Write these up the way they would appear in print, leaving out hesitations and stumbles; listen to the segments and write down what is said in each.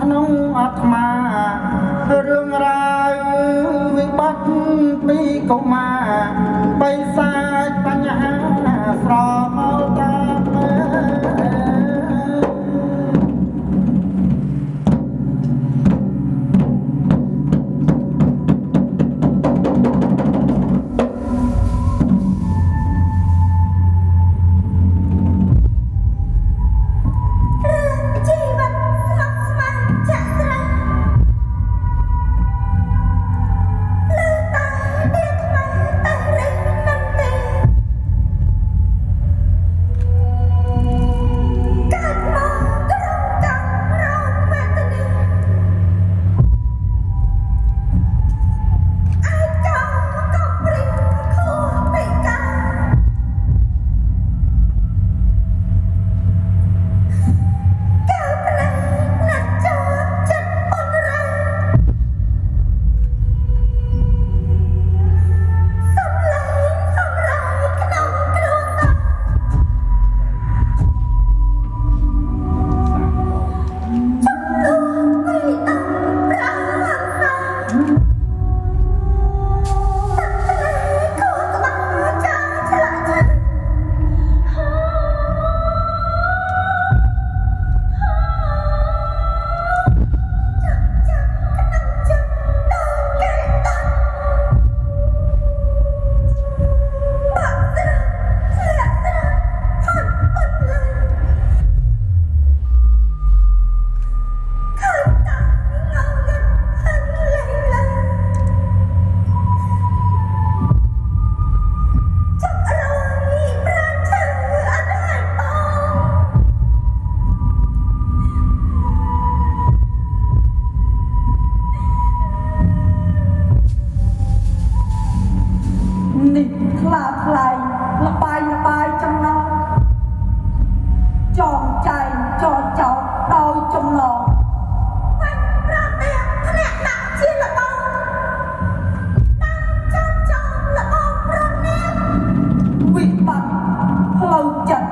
ក្នុងអាត្មារឿងរ៉ាវវិបត្តិពីកុមារបិសាចបញ្ហាស្រមោលតាមនេះខ្លាខ្លាយលបាយចំណងចងចែងចោចោដោយចំណងបាច់ប្រតែធ្លាក់ដាក់ជាលបងតាមចោចោលបងប្រនាមវិបត្តិផ្លូវចិត្ត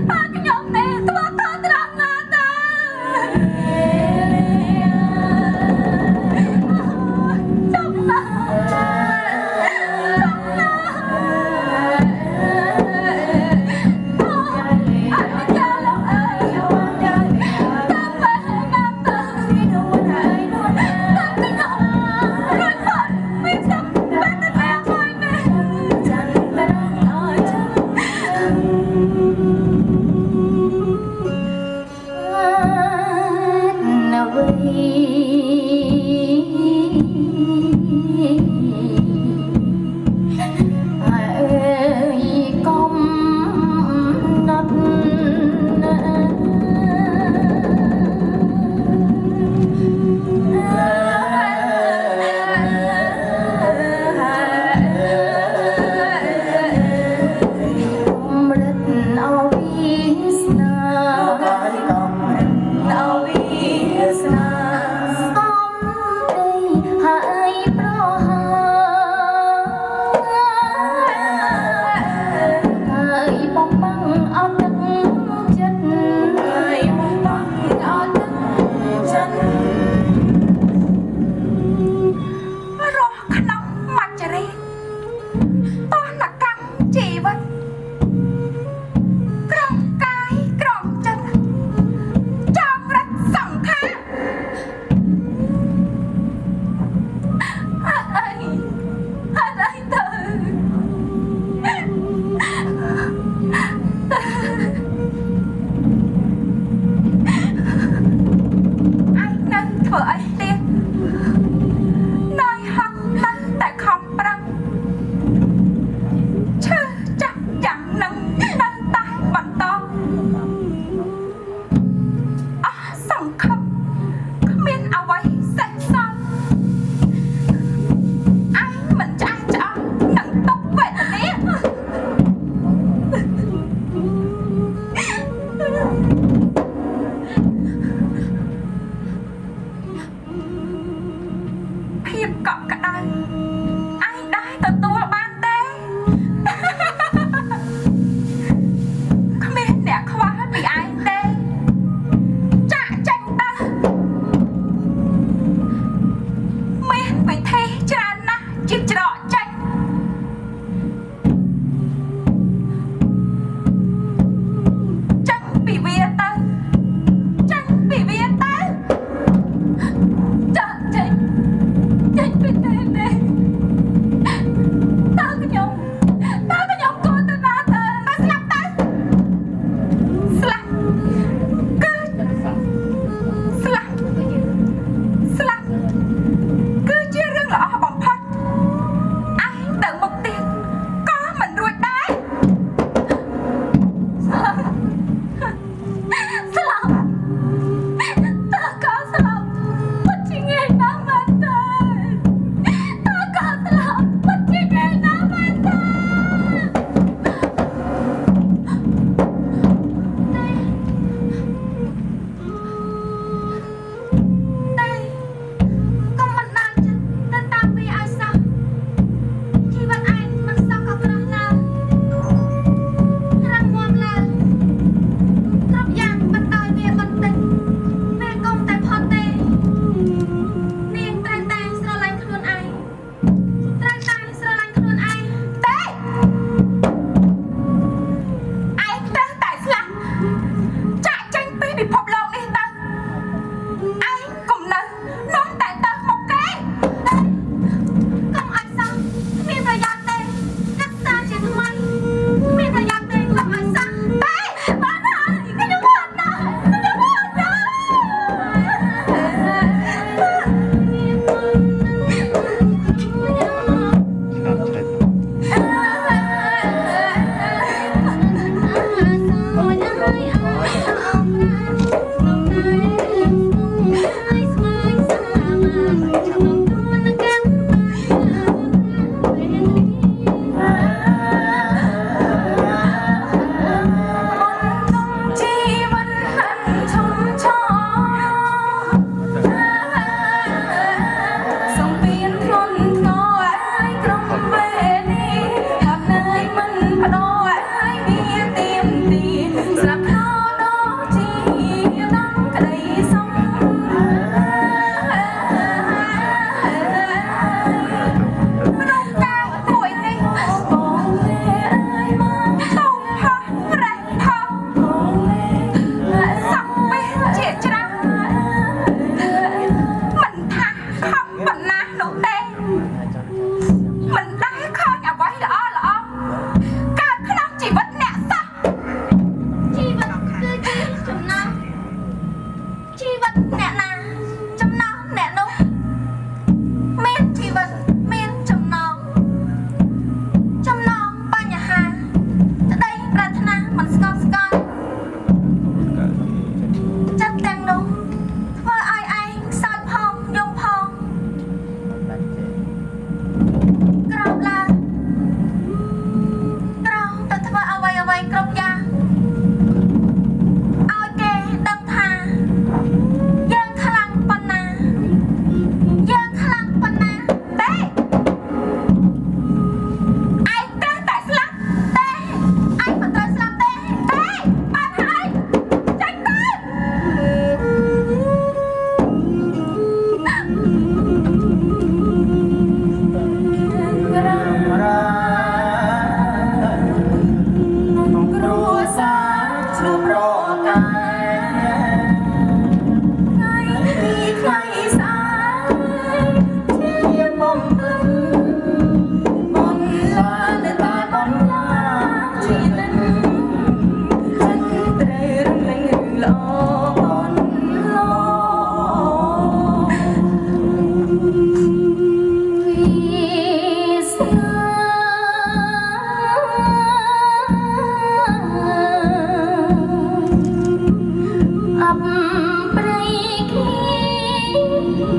បាខ្ញុំនេះធ្វើខុសត្រង់ណាស់តើចំណា ស្រាប់ខោដល់ជាដំក្តីសុំមនុស្សកាលមួយនេះបងលេអើយមកធំផុសរេះផុសសំពេះជាច្រើនមិនថាខំប៉ុណ្ណានោះទេមិនដែលឃើញអ្វីល្អល្អកើតក្នុងជីវិតអ្នកសោះជីវិតគឺជាចំណងជីវិតអ្នកណាចំណងអ្នកនោះមានជីវិតមានចំណងបញ្ហាក្តីប្រាថ្នាមិនស្កប់ស្កល់ចិត្តទាំងនោះធ្វើឲ្យឯងសោចផងយំផងក្រោបឡើងក្រោបទៅធ្វើអ្វីគ្រប់យ៉ាងឲ្យគេដឹងថាយើងខ្លាំងប៉ុណ្ណាទេឯងត្រូវតែស្លាប់ទេឯងមិនត្រូវស្លាប់ទេបានហើយចាញ់ទៅគ្រួសារឈ្លុះរកាយ ថ្ងៃទីថ្ងៃស្អែកជាបំភ្លឺបំឡានតែបំឡាជីវិតចិត្តត្រូវរំលែងរឿងល្អបំឡពីស្នាអបព្រៃគ្នា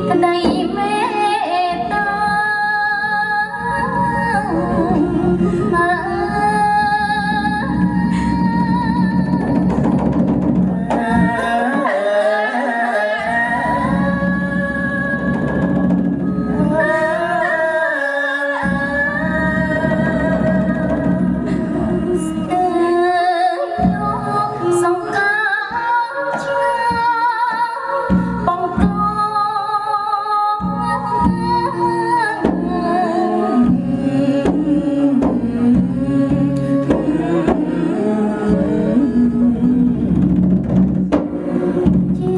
ក្តីមេត្តាសង្ការបង្កជី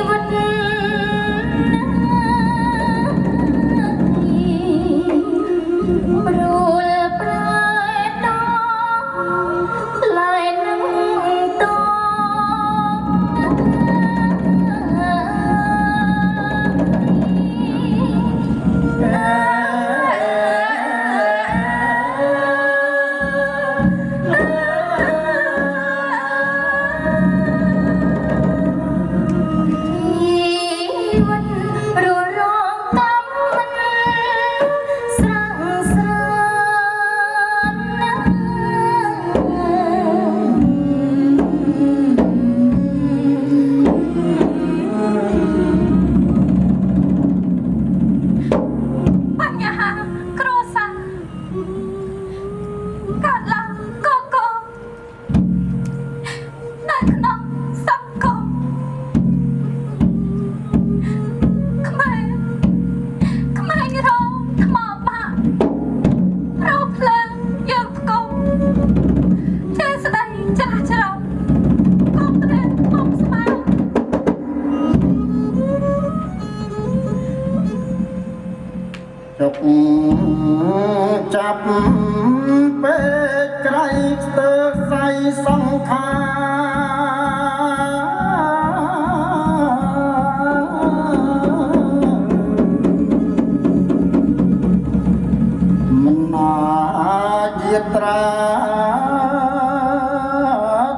វិតព្រួលប្រែដល់lạiនឹងតជីវិតររងតាមមិនស្រស់ស្រានណាស់បញ្ហាគ្រួសារកើតឡើងកកនៅក្នុងសង្គមខ្មែររងថ្មបាក់រោភ្លើងយើងផ្គុំជាស្ដីច្រាស់ច្រំកុំត្រេកកុំស្មាន ទុកចាប់ពេកក្រៃស្ទើរស្អីសង្ខាមិនអាចយាត្រា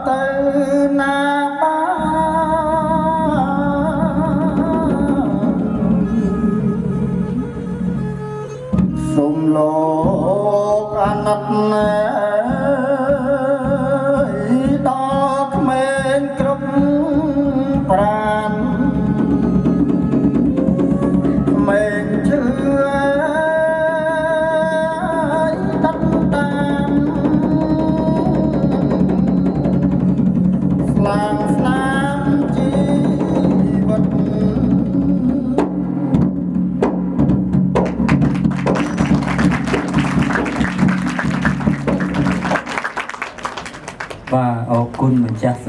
ទៅណាបានសូមលោកអាណិតណាដល់ក្មេងគ្រប់ប្រានក្មេងជឿដិតតាម សាងស្នាមជីវិតបាទអរគុណម្ចាស់